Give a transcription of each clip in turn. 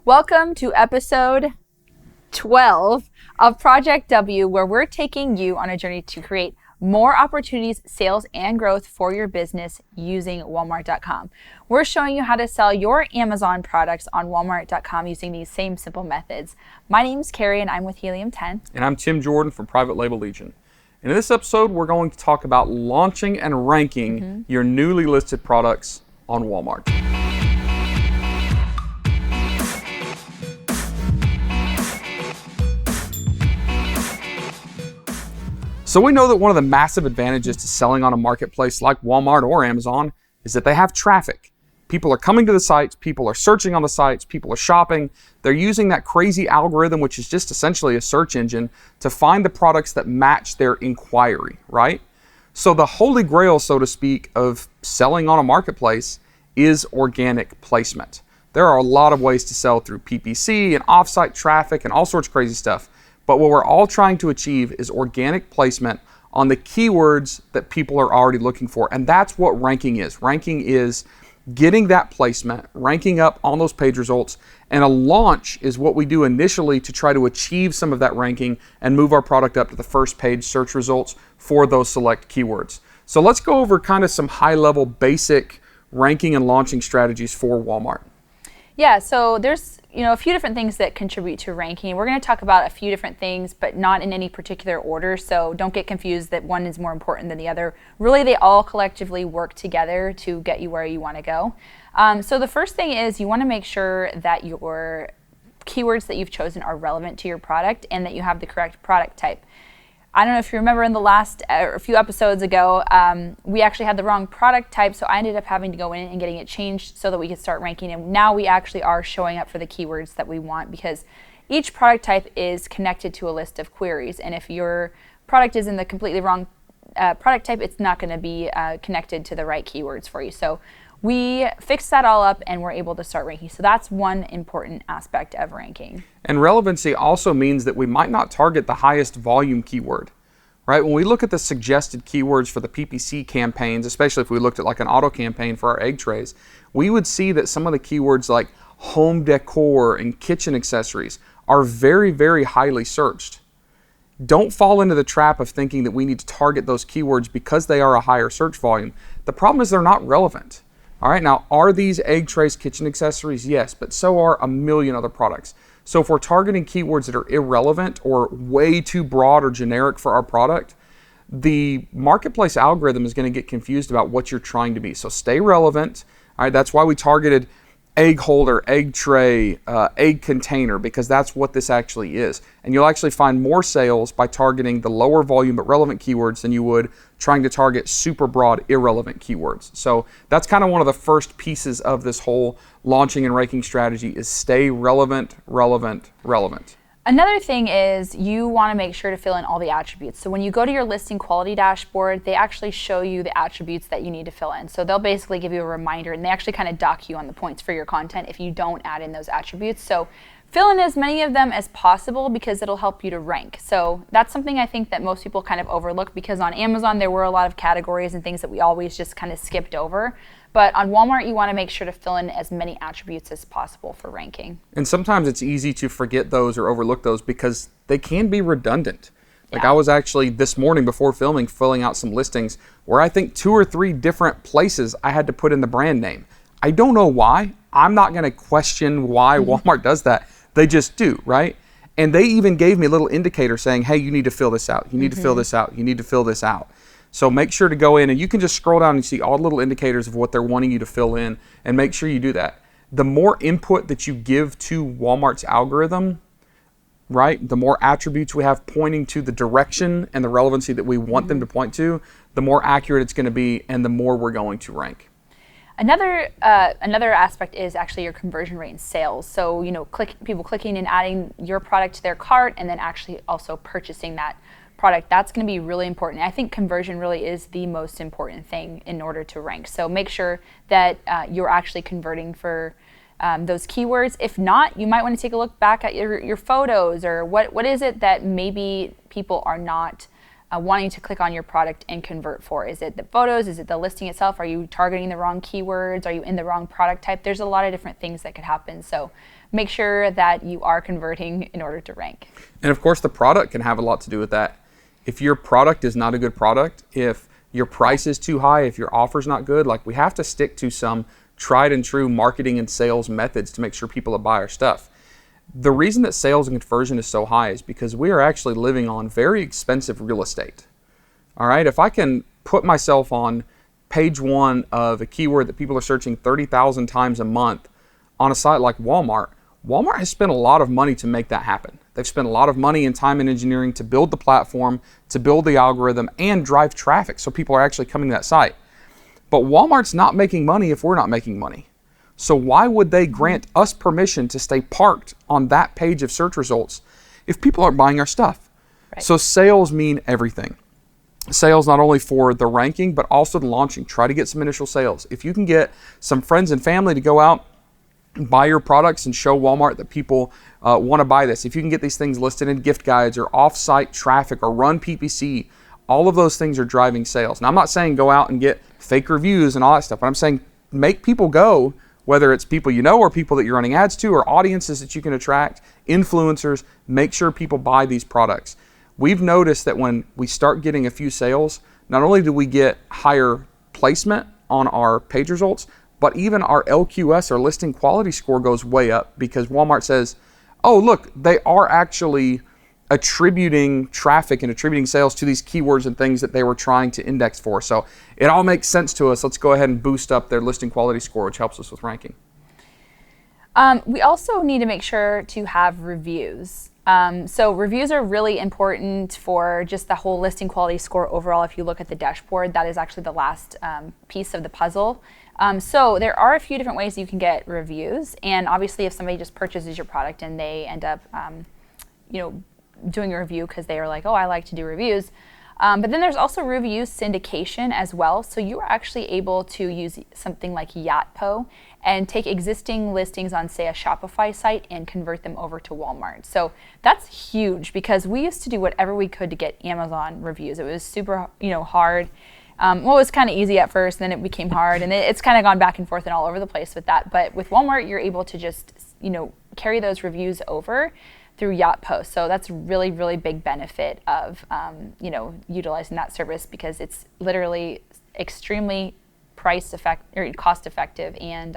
Welcome to episode 12 of Project W, where we're taking you on a journey to create more opportunities, sales, and growth for your business using Walmart.com. We're showing you how to sell your Amazon products on Walmart.com using these same simple methods. My name's Carrie, and I'm with Helium 10. And I'm Tim Jordan from Private Label Legion. And in this episode, we're going to talk about launching and ranking your newly listed products on Walmart. So we know that one of the massive advantages to selling on a marketplace like Walmart or Amazon is that they have traffic. People are coming to the sites, people are searching on the sites, people are shopping. They're using that crazy algorithm, which is just essentially a search engine, to find the products that match their inquiry, right? So the holy grail, so to speak, of selling on a marketplace is organic placement. There are a lot of ways to sell through PPC and offsite traffic and all sorts of crazy stuff. But what we're all trying to achieve is organic placement on the keywords that people are already looking for. And that's what ranking is. Ranking is getting that placement, ranking up on those page results. And a launch is what we do initially to try to achieve some of that ranking and move our product up to the first page search results for those select keywords. So let's go over kind of some high-level basic ranking and launching strategies for Walmart. Yeah, so there's a few different things that contribute to ranking. We're going to talk about a few different things, but not in any particular order. So don't get confused that one is more important than the other. Really, they all collectively work together to get you where you want to go. So the first thing is you want to make sure that your keywords that you've chosen are relevant to your product and that you have the correct product type. I don't know if you remember in the last a few episodes ago, we actually had the wrong product type, so I ended up having to go in and getting it changed so that we could start ranking. And now we actually are showing up for the keywords that we want because each product type is connected to a list of queries. And if your product is in the completely wrong product type, it's not going to be connected to the right keywords for you. So we fixed that all up and we're able to start ranking. So that's one important aspect of ranking. And relevancy also means that we might not target the highest volume keyword, right? When we look at the suggested keywords for the PPC campaigns, especially if we looked at like an auto campaign for our egg trays, we would see that some of the keywords like home decor and kitchen accessories are very, very highly searched. Don't fall into the trap of thinking that we need to target those keywords because they are a higher search volume. The problem is they're not relevant. All right, now are these egg trays kitchen accessories? Yes, but so are a million other products. So if we're targeting keywords that are irrelevant or way too broad or generic for our product, the marketplace algorithm is going to get confused about what you're trying to be. So stay relevant. All right, that's why we targeted egg holder, egg tray, egg container, because that's what this actually is. And you'll actually find more sales by targeting the lower volume but relevant keywords than you would trying to target super broad irrelevant keywords. So that's kind of one of the first pieces of this whole launching and ranking strategy is stay relevant, relevant, relevant. Another thing is you want to make sure to fill in all the attributes. So when you go to your listing quality dashboard, they actually show you the attributes that you need to fill in. So they'll basically give you a reminder and they actually kind of dock you on the points for your content if you don't add in those attributes. So fill in as many of them as possible because it'll help you to rank. So that's something I think that most people kind of overlook because on Amazon there were a lot of categories and things that we always just kind of skipped over. But on Walmart, you want to make sure to fill in as many attributes as possible for ranking. And sometimes it's easy to forget those or overlook those because they can be redundant. Like Yeah. I was actually this morning before filming, filling out some listings where I think 2 or 3 different places I had to put in the brand name. I don't know why. I'm not going to question why Walmart does that. They just do, right? And they even gave me a little indicator saying, hey, you need to fill this out. You need to fill this out. You need to fill this out. So make sure to go in and you can just scroll down and see all the little indicators of what they're wanting you to fill in and make sure you do that. The more input that you give to Walmart's algorithm, right, the more attributes we have pointing to the direction and the relevancy that we want them to point to, the more accurate it's going to be and the more we're going to rank. Another aspect is actually your conversion rate in sales. So, people clicking and adding your product to their cart and then actually also purchasing that product. That's going to be really important. I think conversion really is the most important thing in order to rank. So make sure that you're actually converting for those keywords. If not, you might want to take a look back at your photos or what is it that maybe people are not wanting to click on your product and convert for? Is it the photos? Is it the listing itself? Are you targeting the wrong keywords? Are you in the wrong product type? There's a lot of different things that could happen. So make sure that you are converting in order to rank. And of course, the product can have a lot to do with that. If your product is not a good product, if your price is too high, if your offer's not good, like we have to stick to some tried and true marketing and sales methods to make sure people will buy our stuff. The reason that sales and conversion is so high is because we are actually living on very expensive real estate. All right, if I can put myself on page 1 of a keyword that people are searching 30,000 times a month on a site like Walmart, Walmart has spent a lot of money to make that happen. They've spent a lot of money and time and engineering to build the platform, to build the algorithm, and drive traffic so people are actually coming to that site. But Walmart's not making money if we're not making money. So why would they grant us permission to stay parked on that page of search results if people aren't buying our stuff? Right. So sales mean everything. Sales not only for the ranking, but also the launching. Try to get some initial sales. If you can get some friends and family to go out buy your products and show Walmart that people want to buy this. If you can get these things listed in gift guides or off-site traffic or run PPC, all of those things are driving sales. Now, I'm not saying go out and get fake reviews and all that stuff, but I'm saying make people go, whether it's people you know or people that you're running ads to or audiences that you can attract, influencers, make sure people buy these products. We've noticed that when we start getting a few sales, not only do we get higher placement on our page results, but even our LQS, our listing quality score, goes way up because Walmart says, oh, look, they are actually attributing traffic and attributing sales to these keywords and things that they were trying to index for. So it all makes sense to us. Let's go ahead and boost up their listing quality score, which helps us with ranking. We also need to make sure to have reviews. So reviews are really important for just the whole listing quality score overall. If you look at the dashboard, that is actually the last piece of the puzzle. So there are a few different ways you can get reviews, and obviously if somebody just purchases your product and they end up doing a review because they are like, oh, I like to do reviews. But then there's also review syndication as well. So you are actually able to use something like Yotpo and take existing listings on, say, a Shopify site and convert them over to Walmart. So that's huge because we used to do whatever we could to get Amazon reviews. It was super, hard. Well, it was kind of easy at first, then it became hard, and it's kind of gone back and forth and all over the place with that. But with Walmart, you're able to just, carry those reviews over through Yotpo. So that's really, really big benefit of, utilizing that service because it's literally extremely cost effective, and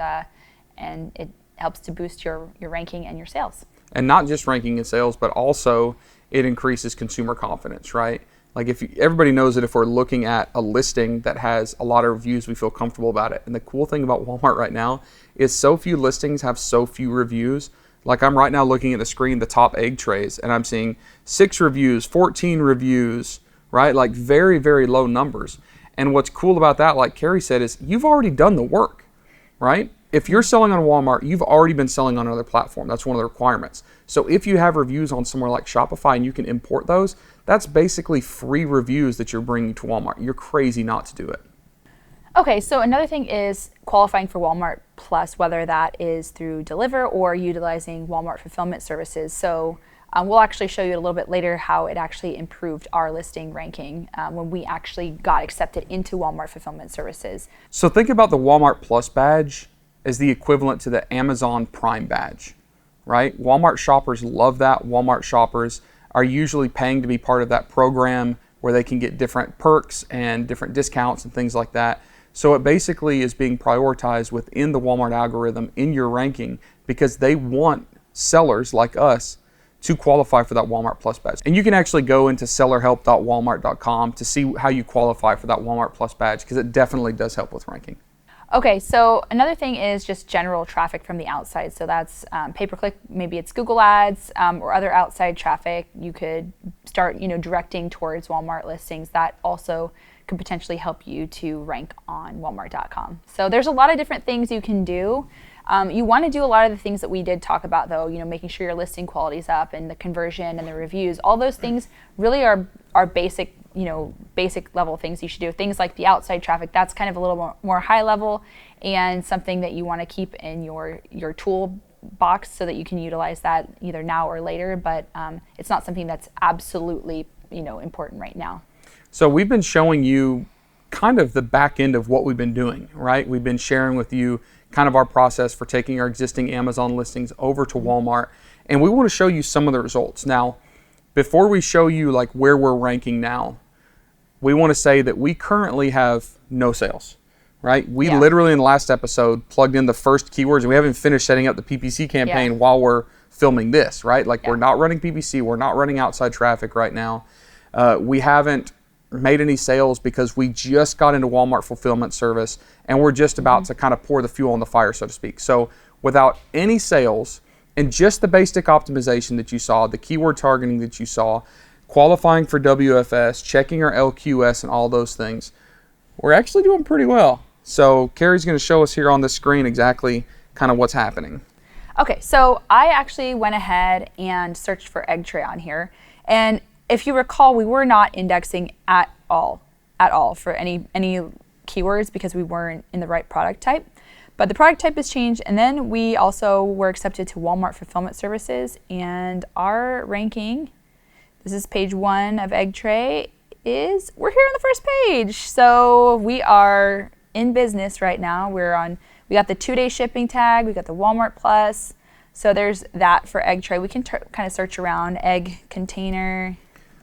it helps to boost your ranking and your sales. And not just ranking and sales, but also it increases consumer confidence, right? Like everybody knows that if we're looking at a listing that has a lot of reviews, we feel comfortable about it. And the cool thing about Walmart right now is so few listings have so few reviews. Like I'm right now looking at the screen, the top egg trays, and I'm seeing 6 reviews, 14 reviews, right? Like very, very low numbers. And what's cool about that, like Carrie said, is you've already done the work, right? If you're selling on Walmart, you've already been selling on another platform. That's one of the requirements. So if you have reviews on somewhere like Shopify and you can import those, that's basically free reviews that you're bringing to Walmart. You're crazy not to do it. Okay, so another thing is qualifying for Walmart Plus, whether that is through Deliver or utilizing Walmart fulfillment services. So we'll actually show you a little bit later how it actually improved our listing ranking when we actually got accepted into Walmart fulfillment services. So think about the Walmart Plus badge as the equivalent to the Amazon Prime badge, right? Walmart shoppers love that. Walmart shoppers are usually paying to be part of that program where they can get different perks and different discounts and things like that. So it basically is being prioritized within the Walmart algorithm in your ranking because they want sellers like us to qualify for that Walmart Plus badge. And you can actually go into sellerhelp.walmart.com to see how you qualify for that Walmart Plus badge because it definitely does help with ranking. Okay, so another thing is just general traffic from the outside. So that's pay-per-click, maybe it's Google Ads or other outside traffic. You could start, directing towards Walmart listings. That also could potentially help you to rank on Walmart.com. So there's a lot of different things you can do. You want to do a lot of the things that we did talk about, though. Making sure your listing quality is up and the conversion and the reviews. All those things really are basic. Basic level things you should do. Things like the outside traffic, that's kind of a little more high level and something that you want to keep in your toolbox so that you can utilize that either now or later, but it's not something that's absolutely important right now. So we've been showing you kind of the back end of what we've been doing, right? We've been sharing with you kind of our process for taking our existing Amazon listings over to Walmart, and we want to show you some of the results. Now, before we show you like where we're ranking now, we want to say that we currently have no sales, right? We literally in the last episode plugged in the first keywords, and we haven't finished setting up the PPC campaign while we're filming this, right? Like we're not running PPC, we're not running outside traffic right now. We haven't made any sales because we just got into Walmart fulfillment service, and we're just about to kind of pour the fuel on the fire, so to speak. So without any sales and just the basic optimization that you saw, the keyword targeting that you saw, qualifying for WFS, checking our LQS and all those things, we're actually doing pretty well. So Carrie's going to show us here on the screen exactly kind of what's happening. Okay, so I actually went ahead and searched for egg tray on here, and if you recall, we were not indexing at all for any keywords because we weren't in the right product type. But the product type has changed, and then we also were accepted to Walmart fulfillment services, and our ranking, this is page 1 of egg tray, we're here on the first page. So we are in business right now. We got the 2-day shipping tag, we got the Walmart Plus. So there's that for egg tray. We can kind of search around egg container.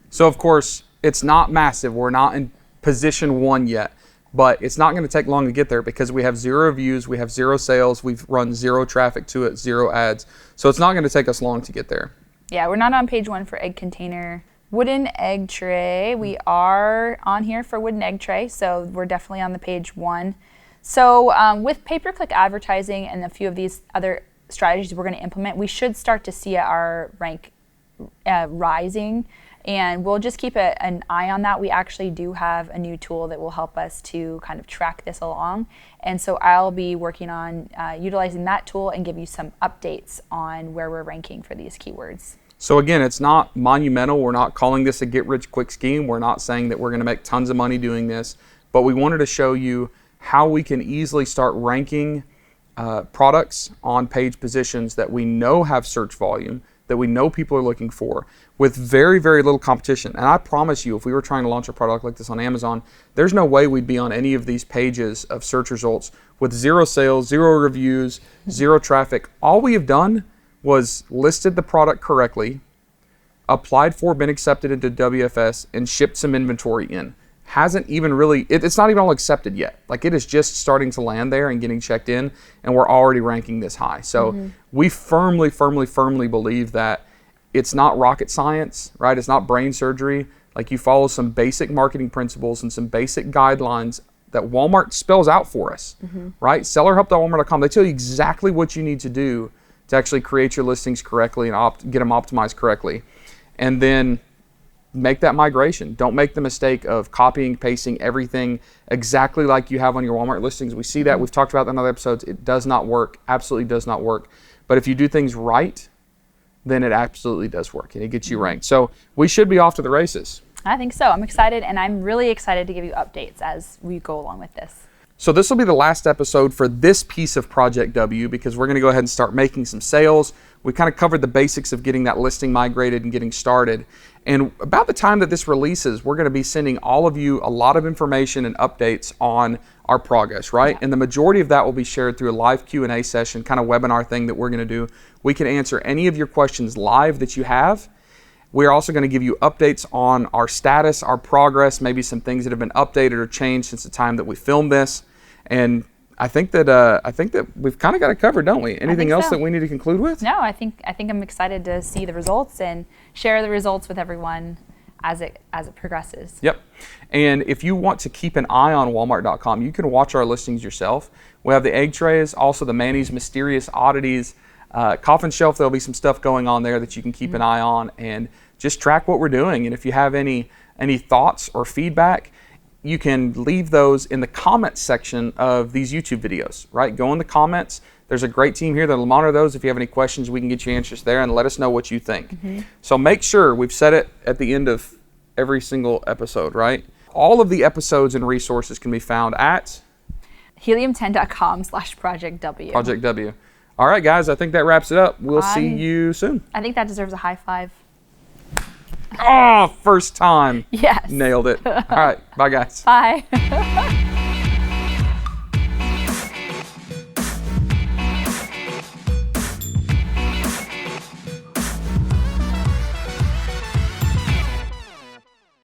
So of course, it's not massive. We're not in position 1 yet, but it's not going to take long to get there because we have 0 reviews, we have 0 sales, we've run 0 traffic to it, 0 ads. So it's not going to take us long to get there. Yeah, we're not on page 1 for egg container. Wooden egg tray, we are on here for wooden egg tray, so we're definitely on the page 1. So with pay-per-click advertising and a few of these other strategies we're going to implement, we should start to see our rank rising, and we'll just keep an eye on that. We actually do have a new tool that will help us to kind of track this along, and so I'll be working on utilizing that tool and give you some updates on where we're ranking for these keywords. So again, it's not monumental. We're not calling this a get-rich-quick scheme. We're not saying that we're going to make tons of money doing this, but we wanted to show you how we can easily start ranking products on page positions that we know have search volume, that we know people are looking for, with very, very little competition. And I promise you, if we were trying to launch a product like this on Amazon, there's no way we'd be on any of these pages of search results with 0 sales, 0 reviews, 0 traffic. All we have done was listed the product correctly, applied for, been accepted into WFS, and shipped some inventory in. Hasn't even really, it's not even all accepted yet. Like, it is just starting to land there and getting checked in, and we're already ranking this high. So we firmly believe that it's not rocket science, right? It's not brain surgery. Like, you follow some basic marketing principles and some basic guidelines that Walmart spells out for us, right? Sellerhelp.walmart.com, they tell you exactly what you need to do to actually create your listings correctly and get them optimized correctly. And then make that migration. Don't make the mistake of copying, pasting everything exactly like you have on your Walmart listings. We see that. We've talked about that in other episodes. It does not work. Absolutely does not work. But if you do things right, then it absolutely does work, and it gets you ranked. So we should be off to the races. I think so. I'm excited, and I'm really excited to give you updates as we go along with this. So this will be the last episode for this piece of Project W, because we're going to go ahead and start making some sales. We kind of covered the basics of getting that listing migrated and getting started. And about the time that this releases, we're going to be sending all of you a lot of information and updates on our progress, right? And the majority of that will be shared through a live Q&A session, kind of webinar thing that we're going to do. We can answer any of your questions live that you have. We're also going to give you updates on our status, our progress, maybe some things that have been updated or changed since the time that we filmed this. And I think that we've kind of got it covered, don't we? Anything else that we need to conclude with? No, I think I'm excited to see the results and share the results with everyone as it progresses. Yep. And if you want to keep an eye on Walmart.com, you can watch our listings yourself. We have the egg trays, also the Manny's Mysterious Oddities coffin shelf. There'll be some stuff going on there that you can keep an eye on and just track what we're doing. And if you have any thoughts or feedback, you can leave those in the comments section of these YouTube videos, right? Go in the comments. There's a great team here that'll monitor those. If you have any questions, we can get you answers there, and let us know what you think. So make sure, we've said it at the end of every single episode, right? All of the episodes and resources can be found at helium10.com/Project W. Project W. All right, guys, I think that wraps it up. We'll see you soon. I think that deserves a high five. Oh, first time. Yes. Nailed it. All right. Bye, guys. Bye.